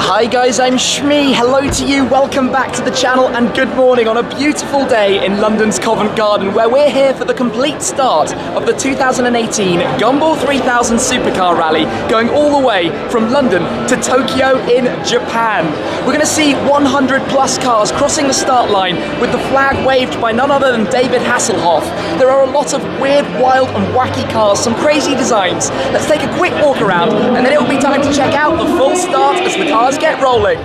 Hi guys, I'm Shmee. Hello to you, welcome back to the channel and good morning on a beautiful day in London's Covent Garden, where we're here for the complete start of the 2018 Gumball 3000 Supercar Rally, going all the way from London to Tokyo in Japan. We're going to see 100 plus cars crossing the start line with the flag waved by none other than David Hasselhoff. There are a lot of weird, wild and wacky cars, some crazy designs. Let's take a quick walk around and then it will be time to check out the full start as the cars get rolling.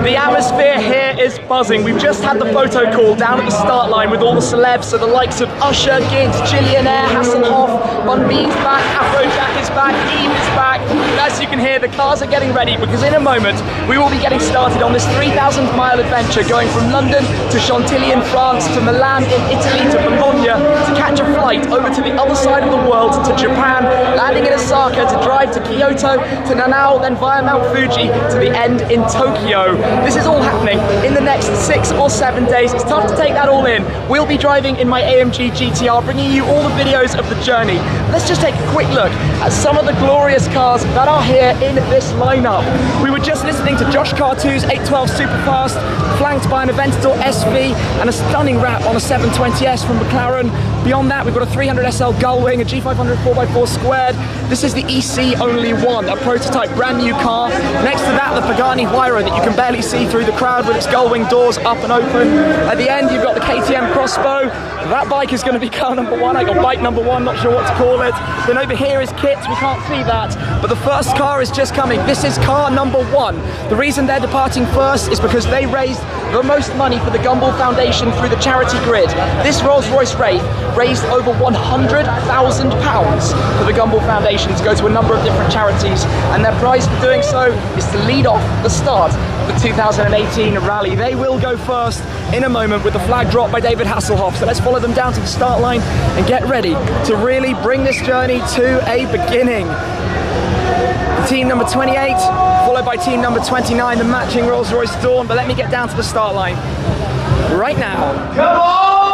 The atmosphere here is buzzing. We've just had the photo call down at the start line with all the celebs, so the likes of Usher, Gids, Jillionaire, Hasselhoff, Bun B's back, Afrojack is back, Eve is back. And as you can hear, the cars are getting ready because in a moment we will be getting started on this 3,000 mile adventure going from London to Chantilly in France to Milan in Italy to Bologna to catch a flight over to the other side of the world to Japan, landing in Osaka to drive to Kyoto to Nanao, then via Mount Fuji to the end in Tokyo. This is all happening in the next 6 or 7 days. It's tough to take that all in. We'll be driving in my AMG GTR, bringing you all the videos of the journey. Let's just take a quick look at some of the glorious cars that are here in this lineup. We were just listening to Josh Cartou's 812 Superfast, flanked by an Aventador SV and a stunning wrap on a 720S from McLaren. Beyond that, we've got a 300SL Gullwing, a G500 4x4 squared. This is the EC Only One, a prototype brand new car. Next to that, the Pagani Huayra that you can barely see through the crowd with its Gullwing doors up and open. At the end, you've got the KTM Crossbow. That bike is going to be car number one, or bike number one, not sure what to call it. Then over here is Kit, we can't see that. But the first car is just coming. This is car number one. The reason they're departing first is because they raised the most money for the Gumball Foundation through the charity grid. This Rolls-Royce Wraith raised over £100,000 for the Gumball Foundation to go to a number of different charities, and their prize for doing so is to lead off the start of the 2018 rally. They will go first in a moment with the flag dropped by David Hasselhoff, so let's follow them down to the start line and get ready to really bring this journey to a beginning. Team number 28, followed by team number 29, the matching Rolls-Royce Dawn, but let me get down to the start line right now. Come on!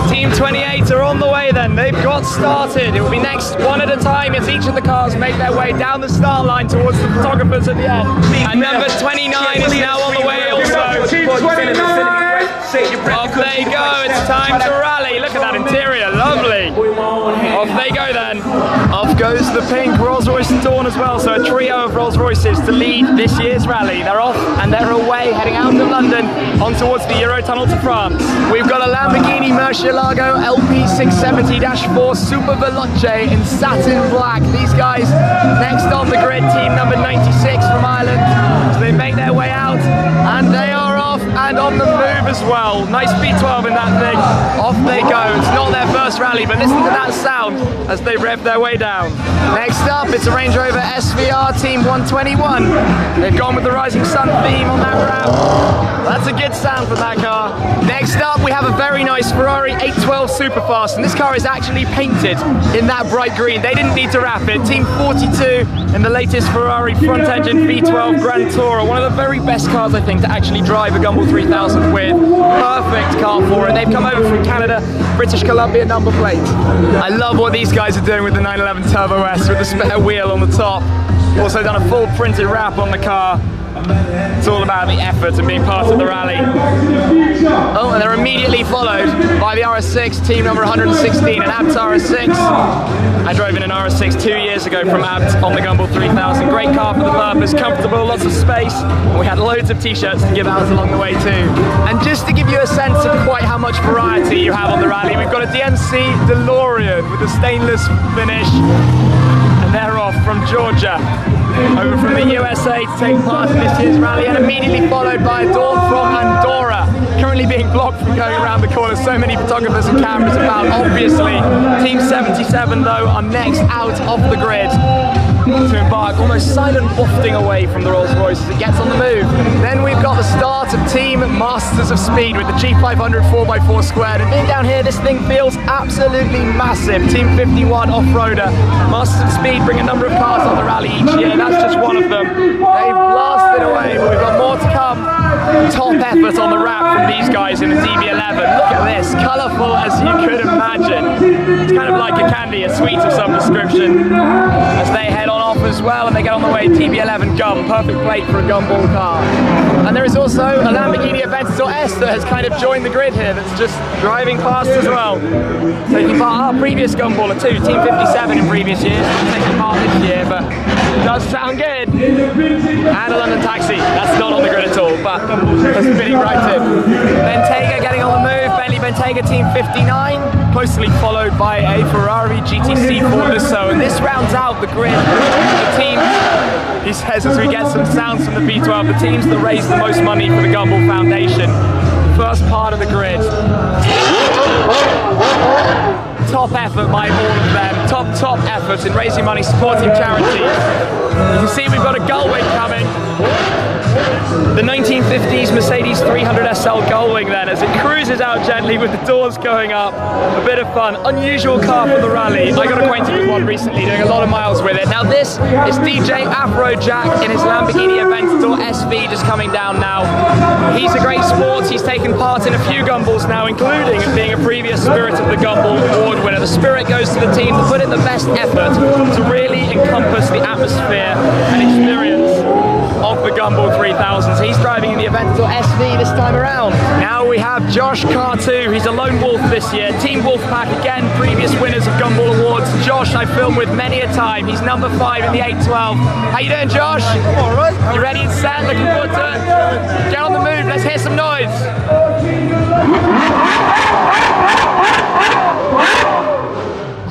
Team 28 are on the way then, they've got started. It will be next one at a time as each of the cars make their way down the start line towards the photographers at the end. And number 29 is now on the way also. Team 29! Off they go, it's time to rally. Look at that interior, lovely. Off they go then. Off goes the pink Rolls-Royce Dawn as well, so a trio of Rolls-Royces to lead this year's rally. They're off and they're away, heading out of London on towards the Eurotunnel to France. We've got a Lamborghini Murcielago LP670-4 Super Veloce in satin black. These guys next on the grid, team number 96 from Ireland. So they make their way out and they are off and on the move as well. Nice V12 in that thing. Off they go. It's not their first rally, but listen to that sound as they rev their way down. Next up, it's a Range Rover SVR Team 121. They've gone with the Rising Sun theme on that wrap. That's a good sound for that car. Next up, we have a very nice Ferrari 812 Superfast, and this car is actually painted in that bright green. They didn't need to wrap it. Team 42 in the latest Ferrari front-engine V12 Grand Tourer. One of the very best cars, I think, to actually drive a Gumball 3000 with. Perfect car for it. They've come over from Canada, British Columbia number plate. I love what these guys are doing with the 911 Turbo S with the spare wheel on the top. Also done a full printed wrap on the car. It's all about the effort and being part of the rally. Oh, and they're immediately followed by the RS6, team number 116, an Abt RS6. I drove in an RS6 2 years ago from Abt on the Gumball 3000. Great car for the purpose, comfortable, lots of space. And we had loads of t-shirts to give out along the way too. And just to give you a sense of quite how much variety you have on the rally, we've got a DMC DeLorean with a stainless finish. And they're off from Georgia, over from the USA to take part in this year's rally, and immediately followed by a Dawn from Andorra, currently being blocked from going around the corner. So many photographers and cameras about, obviously. Team 77 though are next out of the grid to embark, almost silent wafting away from the Rolls-Royce as it gets on the move. Then we've got the start of Team Masters of Speed with the G500 4x4 squared, and being down here this thing feels absolutely massive. Team 51 Off-Roader. Masters of Speed bring a number of cars on the rally each year, that's just one of them. They've blasted away, but we've got more to come. top effort on the wrap from these guys in the DB11. Look at this, colourful as you could imagine. It's kind of like a candy, a sweet of some description. As they head on off as well and they get on the way, DB11 Gum, perfect plate for a gumball car. And there is also a Lamborghini Aventador S that has kind of joined the grid here, that's just driving past as well. Taking part our previous gumballer too, Team 57 in previous years, taking part this year, but it does sound good. And a London Taxi, that's not on the grid at all, but that's fitting right in. Bentayga getting on the move, Bentley Bentayga Team 59, closely followed by a Ferrari GTC 4 Lusso, and this rounds out the grid. The teams, he says as we get some sounds from the V12, the teams that raise the most money for the Gumball Foundation. First part of the grid. Top effort by all of them. Top effort in raising money, supporting charities. You can see we've got a Gullwing coming. The 1950s Mercedes 300 SL Gullwing then, as it cruises out gently with the doors going up. A bit of fun. Unusual car for the rally. I got acquainted with one recently, doing a lot of miles with it. Now this is DJ Afrojack in his Lamborghini Aventador SV, just coming down now. He's a great sport. He's taken part in a few Gumballs now, including being a previous Spirit of the Gumball award winner. The spirit goes to the team to put in the best effort to really encompass the atmosphere and experience of the Gumball 3000s. He's driving in the Aventador SV this time around. Now we have Josh Cartu. He's a lone wolf this year. Team Wolfpack again, previous winners of Gumball Awards. Josh I filmed with many a time. He's number 5 in the 812. How you doing, Josh? All right. You ready and set? Looking forward to it? Get on the move. Let's hear some noise.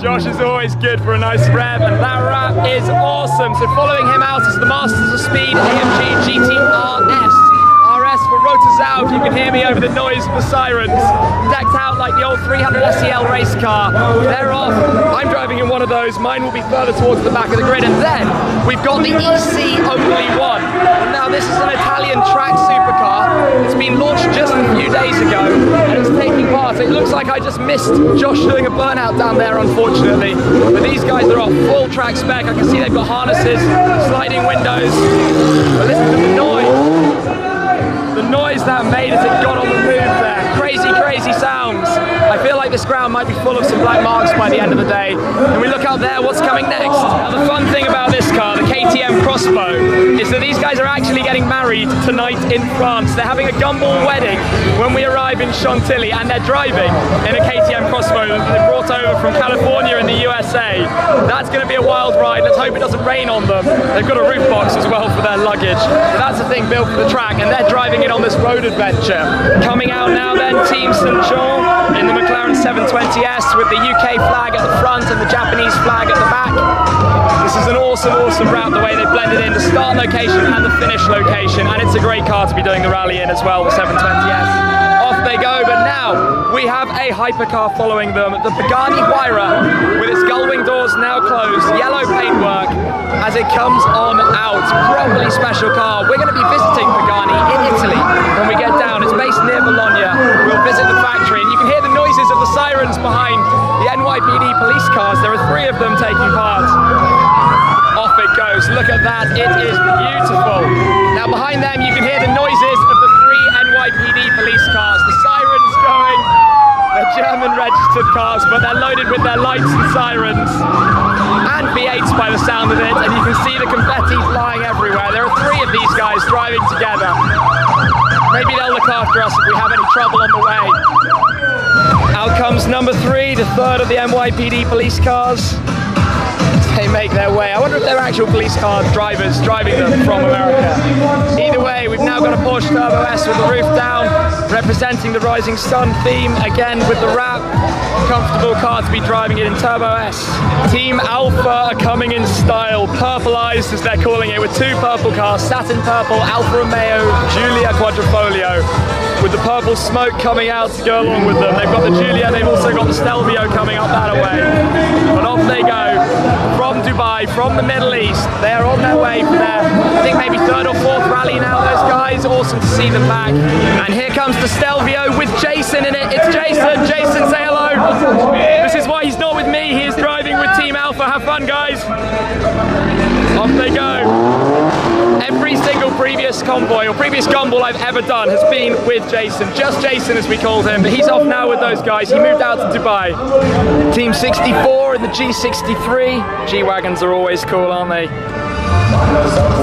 Josh is always good for a nice rev, and that wrap is awesome. So following him out is the Masters of Speed AMG GT RS. RS for Rotazau, if you can hear me over the noise of the sirens. Decked out like the old 300 SEL race car. They're off. I'm driving in one of those. Mine will be further towards the back of the grid. And then we've got the EC Only One. Now this is an Italian track supercar. It's been launched just a few days ago and it's taking part. It looks like I just missed Josh doing a burnout down there, unfortunately. But these guys are off full track spec. I can see they've got harnesses, sliding windows. But listen to the noise. The noise that made as it got on the move there. Crazy, crazy sounds. I feel like this ground might be full of some black marks by the end of the day. And we look out there, what's coming next? Now the fun thing about this car, the KTM Crossbow, is that these guys are actually getting married tonight in France. They're having a Gumball wedding when we arrive in Chantilly, and they're driving in a KTM Crossbow that they brought over from California in the USA. That's going to be a wild ride. Let's hope it doesn't rain on them. They've got a roof box as well for their luggage. But that's the thing built for the track, and they're driving it on this road adventure. Coming out now then, Team St. Jean in the McLaren 720S with the UK flag at the front and the Japanese flag at the back. This is an awesome route, the way they've blended in the start location and the finish location, and it's a great car to be doing the rally in as well, the 720S. Off they go, but now we have a hypercar following them, the Pagani Huayra, with its gullwing doors now closed, yellow paintwork as it comes on out. Properly special car. We're going to be visiting Pagani in Italy when we get down. It's based near Bologna. We'll visit the factory, and you can hear the noises of the sirens behind the NYPD police cars. There are 3 of them taking part. Off it goes. Look at that. It is beautiful. Now behind them you can hear the noises of the 3 NYPD police cars. The sirens going. They're German registered cars, but they're loaded with their lights and sirens. And V8s by the sound of it. And you can see the confetti flying everywhere. There are 3 of these guys driving together. Maybe they'll look after us if we have any trouble on the way. Out comes number 3, the 3rd of the NYPD police cars. They make their way. I wonder if they're actual police car drivers driving them from America. Either way, we've now got a Porsche Turbo S with the roof down, representing the Rising Sun theme, again with the wrap. Comfortable car to be driving it in Turbo S. Team Alpha are coming in style, purpleized as they're calling it, with 2 purple cars, satin purple, Alfa Romeo Giulia Quadrifoglio, with the purple smoke coming out to go along with them. They've got the Giulia, they've also got the Stelvio coming up that way. But off they go from Dubai, from the Middle East. They are on their way for their, I think maybe 3rd or 4th rally now, those guys. Awesome to see them back. And here comes the Stelvio with Jason in it. It's Jason. Jason, say hello. This is why he's not with me. He is driving with Team Alpha. Have fun, guys. Off they go. every single previous convoy or previous gumball I've ever done has been with Jason. Just Jason, as we called him, but he's off now with those guys. He moved out to Dubai. Team 64 in the G63. G-Wagons are always cool, aren't they?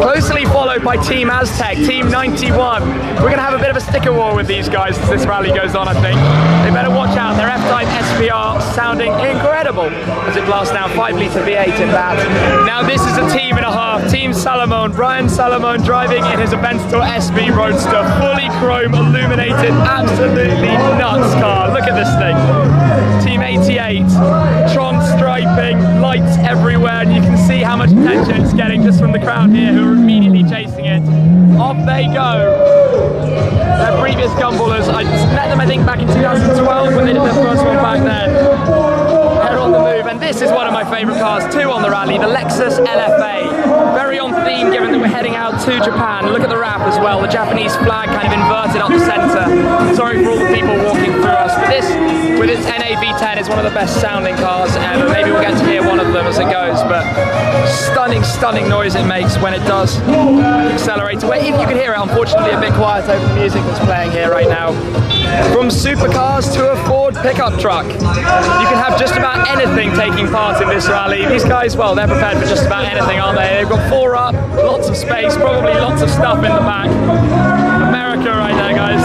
Closely followed by Team Aztec, Team 91. We're going to have a bit of a sticker war with these guys as this rally goes on, I think. They better watch out. Their F-Type SVR sounding incredible as it blasts down 5-litre V8 in that. Now this is a team and a half. Team Salomon, Brian Salomon driving in his Aventador SV Roadster, fully chrome illuminated, absolutely nuts car. Look at this thing. Team 88, Tron striping, lights everywhere, and you can see how much attention it's getting just from the crowd here who are immediately chasing it. Off they go. Their previous gumballers, I met them I think back in 2012 when they did their first one back then. They're on the move, and this is one of my favourite cars too on the rally, the Lexus LFA. Very on theme given that we're heading out to Japan. Look at the wrap as well, the Japanese flag kind of inverted up the centre. Sorry for all the people walking through us, but this, with its NA V10, is one of the best sounding cars ever. Maybe we'll get to hear one of them as it goes, but stunning noise it makes when it does accelerate away. If you can hear it, unfortunately a bit quiet over the music that's playing here right now. From supercars to a Ford pickup truck, you can have just about anything taking part in this rally. These guys, well, they're prepared for just about anything, aren't they? They've got 4 up, lots of space, probably lots of stuff in the back. America right there, guys.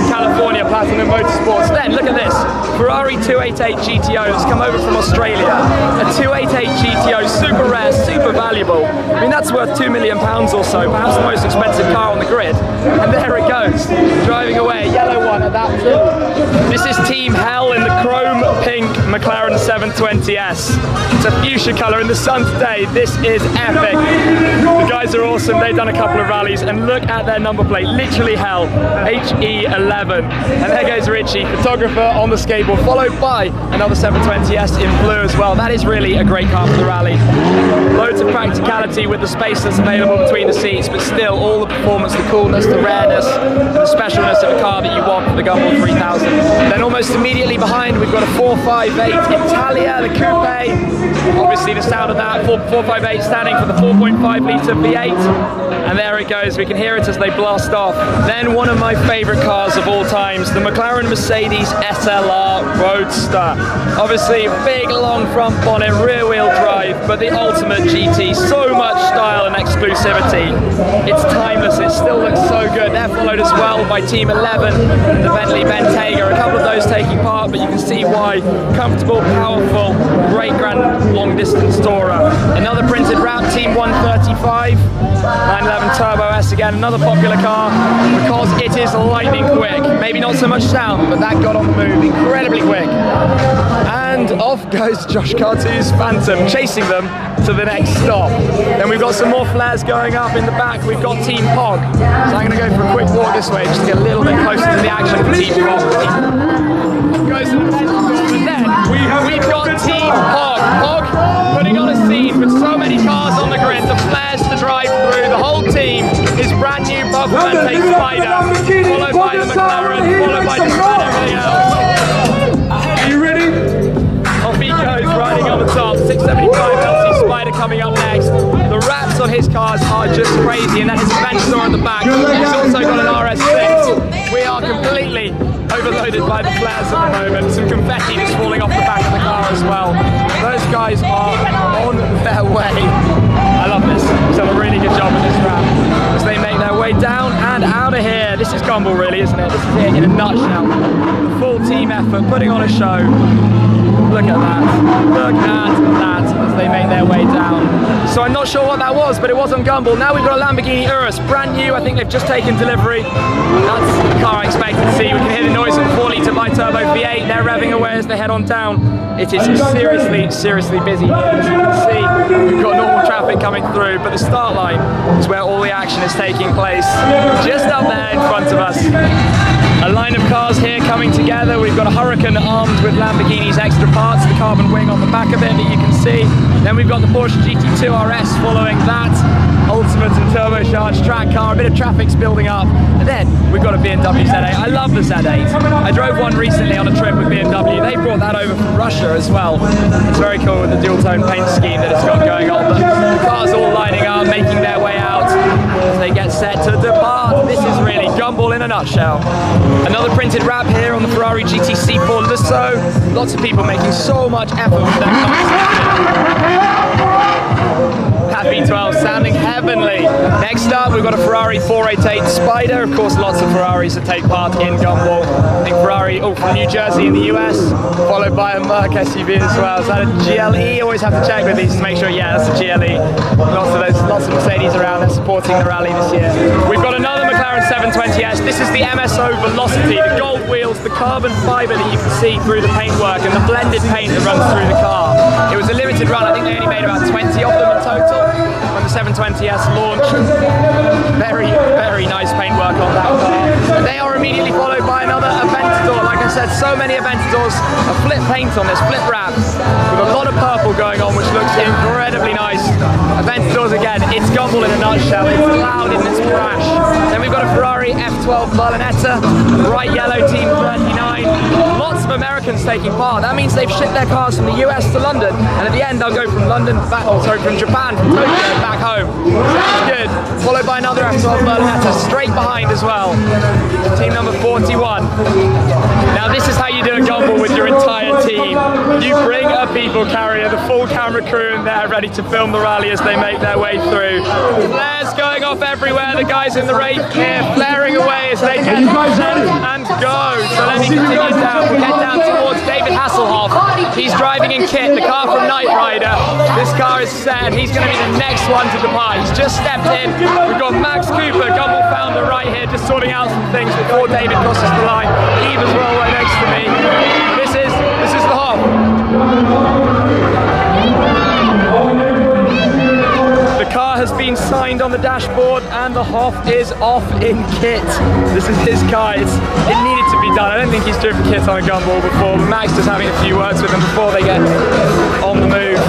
California, Platinum Motorsports. Then, look at this. Ferrari 288 GTO that's come over from Australia. A 288 GTO, super rare, super valuable. I mean, that's worth £2 million or so, perhaps the most expensive car on the grid. And there it goes, driving away. A yellow one at that too. This is Team Hell in the chrome pink McLaren 720S. It's a fuchsia colour in the sun today. This is epic. The guys are awesome. They've done a couple of rallies, and look at their number plate. Literally Hell, HE11. And there goes Richie, photographer on the skateboard, followed by another 720S in blue as well. That is really a great car for the rally. Loads of practicality with the space that's available between the seats, but still all the performance, the coolness, the rareness, and the specialness of a car that you want for the Gumball 3000. Then almost immediately behind, we've got a 458 Italia, the coupe. Obviously the sound of that, 458 standing for the 4.5-litre V8. And there it goes, we can hear it as they blast off. Then one of my favourite cars of all times, the McLaren Mercedes SLR Roadster. Obviously big long front bonnet, rear wheel drive, but the ultimate GT, so much style and exclusivity. It's timeless, it still looks so good. They're followed as well by Team 11 and the Bentley Bentayga, a couple of those taking part, but you can see why. Comfortable, powerful, great grand long distance tourer. Another printed wrap, Team 135, 911 Turbo S again, another popular car because it is lightning quick. Maybe not so much sound, but that got on the move incredibly quick. And off goes Josh Cartou's Phantom, chasing them to the next stop. Then we've got some more flares going up in the back. We've got Team Pog. So I'm going to go for a quick walk this way just to get a little bit closer to the action for Team Pog. Goes to the and then we've got Team Pog. Pog putting on a scene with so many cars on the grid, the flares to drive through. The whole team is brand new Pog Vante Spider, followed by the McLaren, followed by just about everything else. Are you ready? Off he goes, riding on the top. 675 LC Spider coming up next. The wraps on his cars are just crazy, and then his Aventador at the back. He's also got an RS6. We are completely overloaded by the flares at the moment. Some confetti just falling off the back of the car as well. Those guys are on their way. I love this. He's done a really good job with this wrap as they make their way down and out of here. This is Gumball really, isn't it? This is it in a nutshell. The full team effort, putting on a show. Look at that. Look at that as they make their way down. So I'm not sure what that was, but it was on Gumball. Now we've got a Lamborghini Urus, brand new. I think they've just taken delivery. That's the car I expected to see. We can hear the noise of the 4-litre bi-turbo V8. They're revving away as they head on down. It is seriously busy here. As you can see, we've got normal traffic coming through, but the start line is where all the action is taking place. Just up there in front of us. A line of cars here coming together. We've got a Huracan armed with Lamborghini's extra parts, the carbon wing on the back of it that you can see. Then we've got the Porsche GT2 RS following that. Ultimate and turbocharged track car. A bit of traffic's building up. And then we've got a BMW Z8. I love the Z8. I drove one recently on a trip with BMW. They brought that over from Russia as well. It's very cool with the dual tone paint scheme that it's got going on. But the cars all lining up, making their way out as they they get set to depart. This is really Gumball in a nutshell. Another printed wrap here on the Ferrari GTC4 Lusso. Lots of people making so much effort with their cars. That V12 sounding heavenly. Next up, we've got a Ferrari 488 Spider. Of course, lots of Ferraris that take part in Gumball. I think Ferrari, from New Jersey in the US, followed by a Merc SUV as well. Is that a GLE? Always have to check with these to make sure, yeah, that's a GLE. Lots of Mercedes around there supporting the rally this year. We've got another McLaren 720S. This is the MSO Velocity, the gold wheels, the carbon fiber that you can see through the paintwork, and the blended paint that runs through the car. It was a limited run. I think they only made about 20 of them in total when the 720S launched. Very, very nice paintwork on that car. And they are immediately followed by another Aventador. Like I said, so many Aventadors, a flip paint on this, flip wrap, with a lot of purple going on, which looks incredibly nice. Aventadors again, it's Gumball in a nutshell. It's loud in this crash. Then we've got a Ferrari F12 Berlinetta, bright yellow Team 39. Lots of Americans taking part. That means they've shipped their cars from the US to London, and at the end they'll go from from Japan, from Tokyo back home. Sounds good. Followed by another F12 Berlinetta straight behind as well. Team number 41. Now this is how you do a Gumball with your entire team. You bring a people carrier, the full camera crew in there ready to film the rally as they make their way through. Flares going off everywhere. The guys in the Wraith here flaring away as they get set and go. So let me continue down. We'll get down towards David Hasselhoff. He's driving in kit, the car from Knight Rider. This car is set. He's going to be the next one to depart. He's just stepped in. We've got Max Cooper, Gumball founder, right here, just sorting out some things before David crosses the line. Eve as well, right next to me. This is the Hoff. The car has been signed on the dashboard and the Hoff is off in kit. This is his car. It needed to be done. I don't think he's driven kit on a Gumball before. Max just having a few words with him before they get on the move.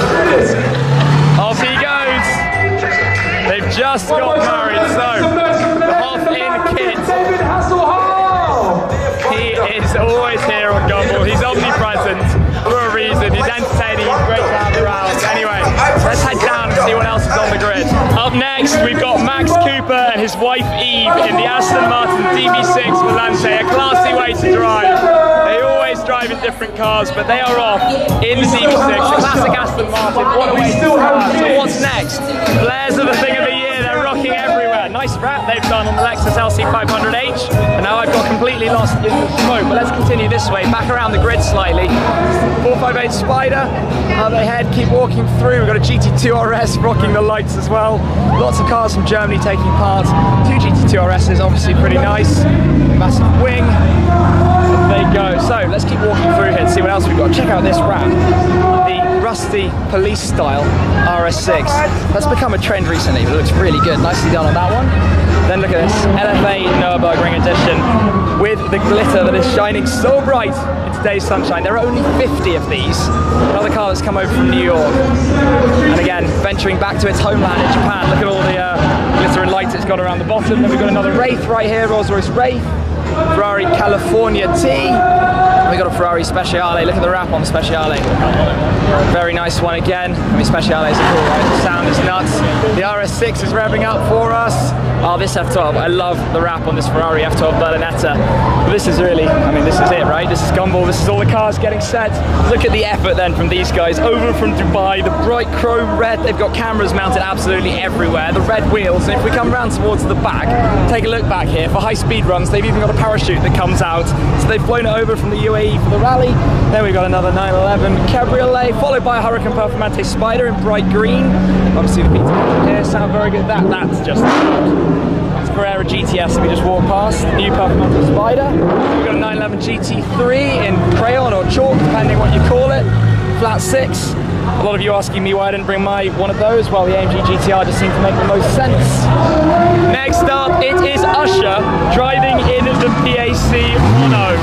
Off he goes. They've just got married, so the Hoff in kit. He is always here on Gumball. He's omnipresent for a reason. He's entertaining. He's great to have around. Anyway, let's head down and see what else is on the grid. Up next, we've got Max Cooper and his wife Eve in the Aston Martin DB6 Volante, a classy way to drive. They always drive in different cars, but they are off in the DB6, a classic Aston Martin. What a way to start. So what's next? Flares are the thing of the year. They're rocking everywhere. Nice wrap they've done on the Lexus LC500H, and now I've got completely lost in the smoke. But let's continue this way, back around the grid slightly. 458 Spider, up ahead, keep walking through. We've got a GT2 RS rocking the lights as well. Lots of cars from Germany taking part. Two GT2 RSs, obviously pretty nice. Massive wing. There you go. So let's keep walking through here to see what else we've got. Check out this wrap. The rusty police style RS6. That's become a trend recently, but it looks really good. Nicely done on that one. Then look at this LFA Nürburgring edition with the glitter that is shining so bright in today's sunshine. There are only 50 of these. Another car that's come over from New York. And again, venturing back to its homeland in Japan. Look at all the glitter and lights it's got around the bottom. Then we've got another Wraith right here, Rolls-Royce Wraith. Ferrari California T. We got a Ferrari Speciale. Look at the wrap on the Speciale. Very nice one again. I mean, Speciales are cool, right? The sound is nuts. The RS6 is revving up for us. Oh, this F12. I love the wrap on this Ferrari F12 Berlinetta. But this is really, I mean, this is it, right? This is Gumball. This is all the cars getting set. Look at the effort then from these guys over from Dubai. The bright chrome red. They've got cameras mounted absolutely everywhere. The red wheels. And if we come around towards the back, take a look back here. For high-speed runs, they've even got a parachute that comes out. So they've flown it over from the UAE for the rally. Then we've got another 911 Cabriolet, followed by a Huracan Performante Spider in bright green. Obviously the features here sound very good. That's just it's Carrera GTS we just walked past. New Performante Spider. We've got a 911 GT3 in crayon or chalk, depending what you call it. Flat 6. A lot of you asking me why I didn't bring my one of those. Well, the AMG GTR just seemed to make the most sense. Next up, it is Usher driving in the PAC Mono.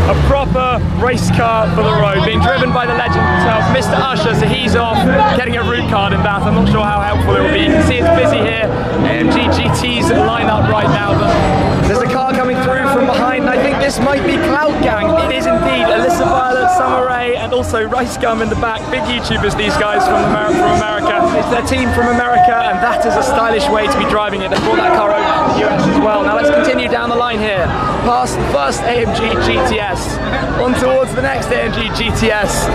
A proper race car for the road, being driven by the legend yourself. Mr. Usher, so he's off getting a route card in that. I'm not sure how helpful it will be. You can see it's busy here. AMG GTs line up right now, but there's a car coming through from behind, and I think this might be Cloud Gang. It is indeed. Alyssa Violet, Summer Rae, and also Rice Gum in the back. Big YouTubers, these guys from America. It's their team from America, and that is a stylish way to be driving it. They brought that car over to the US as well. Now let's continue down the line here, past the first AMG GTS, on towards the next AMG GTS.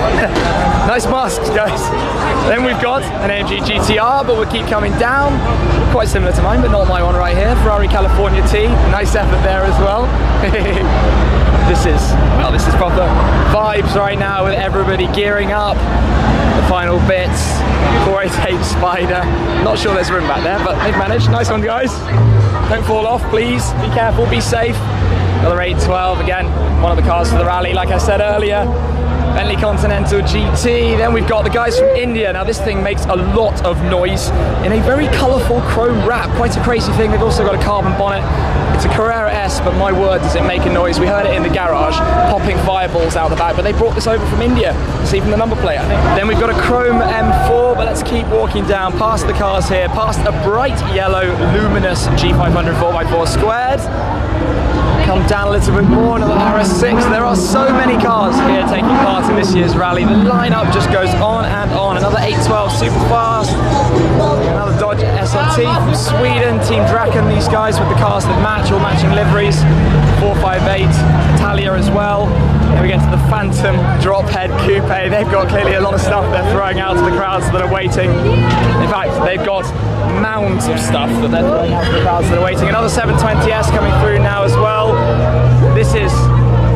Nice masks, guys. Then we've got an AMG GTR, but we'll keep coming down. Quite similar to mine, but not my one right here. Ferrari California T. Nice effort there as well. This is proper vibes right now with everybody gearing up. The final bits. 488 Spider. Not sure there's room back there, but they've managed. Nice one, guys. Don't fall off, please. Be careful, be safe. Another 812, again, one of the cars for the rally, like I said earlier. Bentley Continental GT. Then we've got the guys from India. Now this thing makes a lot of noise in a very colourful chrome wrap. Quite a crazy thing. They've also got a carbon bonnet. It's a Carrera S, but my word, does it make a noise. We heard it in the garage, popping fireballs out the back, but they brought this over from India. It's even the number plate, I think. Then we've got a chrome M4, but let's keep walking down past the cars here, past a bright yellow, luminous G500 4x4 squared. Come down a little bit more, another RS6. There are so many cars here taking part in this year's rally. The lineup just goes on and on. Another 812 super fast. Another Dodge SRT from Sweden. Team Draken, these guys with the cars that match, all matching liveries. 458 Italia as well. Then we get to the Phantom drop head coupe. They've got clearly a lot of stuff they're throwing out to the crowds that are waiting. In fact, they've got mounds of stuff that they're throwing out to the crowds that are waiting. Another 720S coming through now as well. This is,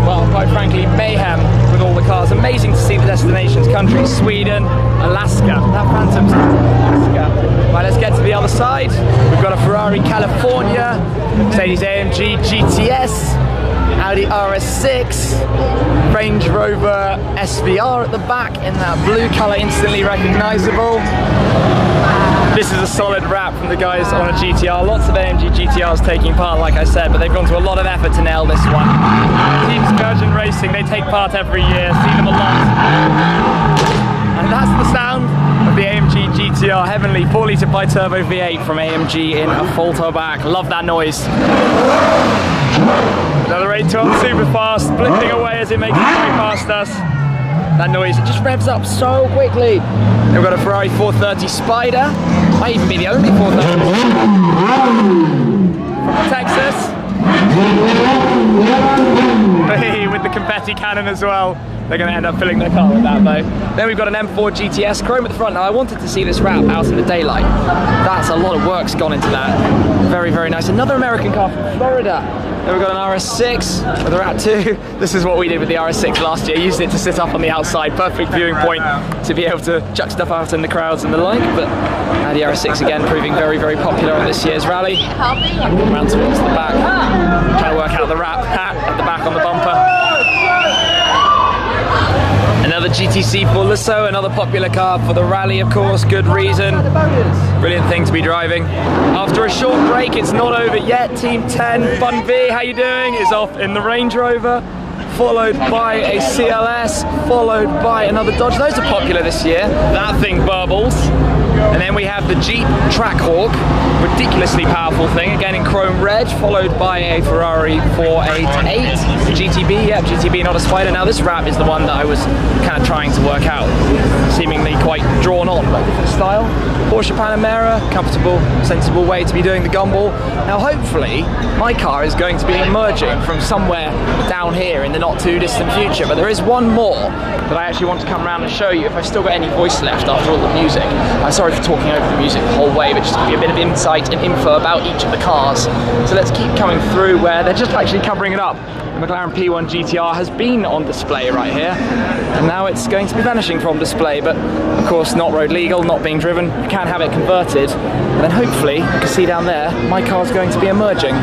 well, quite frankly, mayhem with all the cars. Amazing to see the destinations, countries, Sweden, Alaska. That Phantom's Alaska. Right, let's get to the other side. We've got a Ferrari California, Mercedes AMG GTS, Audi RS6, Range Rover SVR at the back in that blue colour, instantly recognisable. This is a solid wrap from the guys on a GTR. Lots of AMG GTRs taking part, like I said, but they've gone to a lot of effort to nail this one. Team Virgin Racing, they take part every year, see them a lot. And that's the sound of the AMG GTR Heavenly 4-litre bi-turbo V8 from AMG in a full toe back. Love that noise. Another 812 super fast, blipping away as it makes its way past us. That noise, it just revs up so quickly. We've got a Ferrari 430 Spider. Might even be the only 430 from Texas. Hey, with the confetti cannon as well. They're going to end up filling their car with that though. Then we've got an M4 GTS Chrome at the front. Now I wanted to see this wrap out in the daylight. That's a lot of work's gone into that. Very, very nice. Another American car from Florida. Then we've got an RS6 with a wrap too. This is what we did with the RS6 last year. Used it to sit up on the outside. Perfect viewing point to be able to chuck stuff out in the crowds and the like. But the RS6 again proving very, very popular on this year's rally. Around towards the back. Trying to work out the wrap at the back on the bumper. Another GTC for Lusso, another popular car for the rally, of course, good reason. Brilliant thing to be driving. After a short break, it's not over yet. Team 10, Bun V, how you doing? Is off in the Range Rover, followed by a CLS, followed by another Dodge. Those are popular this year. That thing burbles. And then we have the Jeep Trackhawk, ridiculously powerful thing, again in chrome red, followed by a Ferrari 488 GTB. Yep, GTB, not a Spider. Now this wrap is the one that I was kind of trying to work out, seemingly quite drawn on, but different style. Porsche Panamera, comfortable, sensible way to be doing the gumball. Now hopefully my car is going to be emerging from somewhere down here in the not too distant future, but there is one more that I actually want to come around and show you if I've still got any voice left after all the music. I'm sorry for talking over the music the whole way, but just to give you a bit of insight and info about each of the cars. So let's keep coming through where they're just actually covering it up. The McLaren P1 GTR has been on display right here, and now it's going to be vanishing from display, but of course not road legal, not being driven. You can have it converted, and then hopefully, you can see down there, my car's going to be emerging.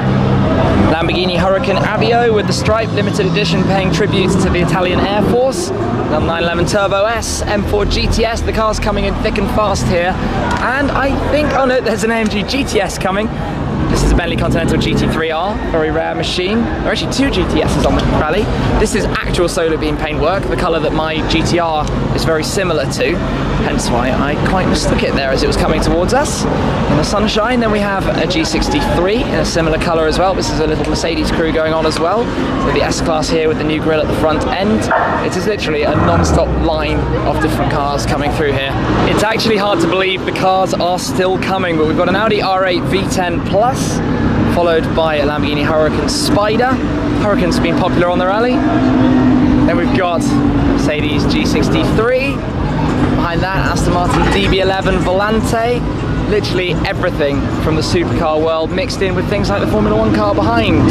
Lamborghini Huracan Aveo with the stripe, limited edition, paying tribute to the Italian Air Force. Another 911 Turbo S, M4 GTS, the car's coming in thick and fast here. And I think, oh no, there's an AMG GTS coming. This is a Bentley Continental GT3R, very rare machine. There are actually 2 GTSs on the rally. This is actual solar beam paintwork, the colour that my GTR is very similar to, hence why I quite mistook it there as it was coming towards us in the sunshine. Then we have a G63 in a similar colour as well. This is a little Mercedes crew going on as well, with the S-Class here with the new grille at the front end. It is literally a non-stop line of different cars coming through here. It's actually hard to believe the cars are still coming, but we've got an Audi R8 V10 Plus, followed by a Lamborghini Huracan Spider. Huracan's been popular on the rally. Then we've got Mercedes G63. Behind that, Aston Martin DB11 Volante. Literally everything from the supercar world mixed in with things like the Formula 1 car behind.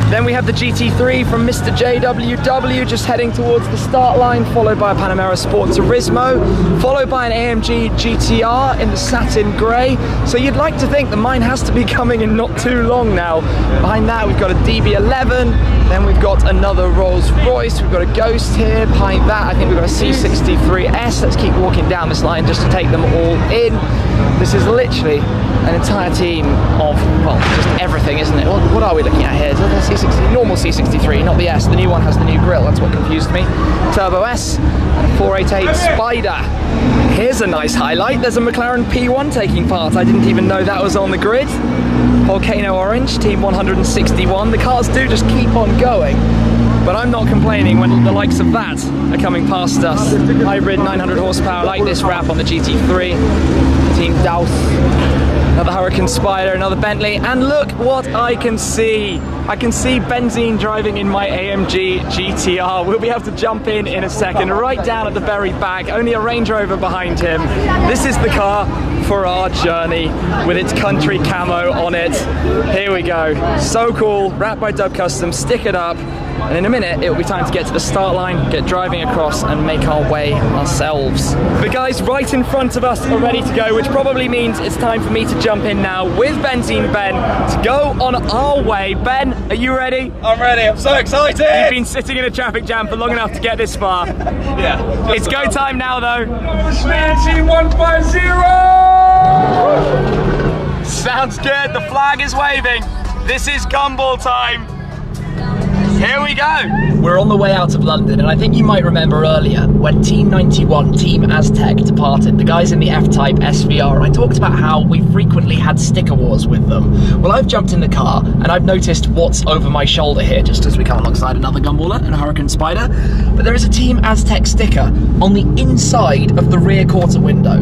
Then we have the GT3 from Mr. JWW just heading towards the start line, followed by a Panamera Sport Turismo, followed by an AMG GTR in the satin grey. So you'd like to think that mine has to be coming in not too long now. Behind that we've got a DB11, then we've got another Rolls Royce, we've got a Ghost here. Behind that I think we've got a C63S. Let's keep walking down this line just to take them all in. This is literally an entire team of, well, just everything, isn't it? What are we looking at here? Is that a C60, normal C63, not the S. The new one has the new grille, that's what confused me. Turbo S, and a 488 Spider. Here's a nice highlight. There's a McLaren P1 taking part. I didn't even know that was on the grid. Volcano Orange, Team 161. The cars do just keep on going, but I'm not complaining when the likes of that are coming past us. Hybrid 900 horsepower like this wrap on the GT3. Team Douse. Another Huracan Spider, another Bentley, and look what I can see. I can see Benzene driving in my AMG GTR. We'll be able to jump in a second, right down at the very back, only a Range Rover behind him. This is the car for our journey with its country camo on it. Here we go, so cool, wrapped by Dub Custom, stick it up, and in a minute it will be time to get to the start line, get driving across and make our way ourselves. The guys right in front of us are ready to go, which probably means it's time for me to jump in now with Benzene Ben to go on our way. Ben, are you ready? I'm ready, I'm so excited! You've been sitting in a traffic jam for long enough to get this far. Yeah. It's go time now though. Team 150! Sounds good, the flag is waving. This is gumball time. Here we go! We're on the way out of London, and I think you might remember earlier when Team 91, Team Aztec departed, the guys in the F-Type SVR, I talked about how we frequently had sticker wars with them. Well, I've jumped in the car, and I've noticed what's over my shoulder here, just as we come alongside another Gumballer and a Huracan Spider, but there is a Team Aztec sticker on the inside of the rear quarter window.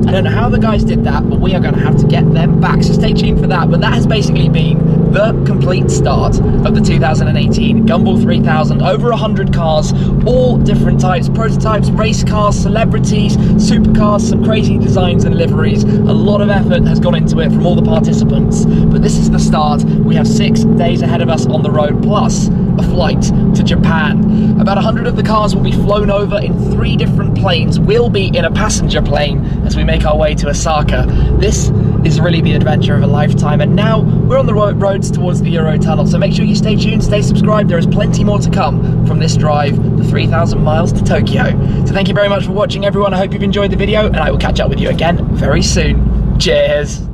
I don't know how the guys did that, but we are going to have to get them back, so stay tuned for that. But that has basically been the complete start of the 2018 Gumball 3000. Over 100 cars, all different types, prototypes, race cars, celebrities, supercars, some crazy designs and liveries. A lot of effort has gone into it from all the participants, but this is the start. We have 6 days ahead of us on the road, plus a flight to Japan. About 100 of the cars will be flown over in 3 different planes. We'll be in a passenger plane as we make our way to Osaka. This is really the adventure of a lifetime, and now we're on the roads towards the Eurotunnel, so make sure you stay tuned, stay subscribed. There is plenty more to come from this drive, the 3,000 miles to Tokyo. So thank you very much for watching, everyone. I hope you've enjoyed the video, and I will catch up with you again very soon. Cheers!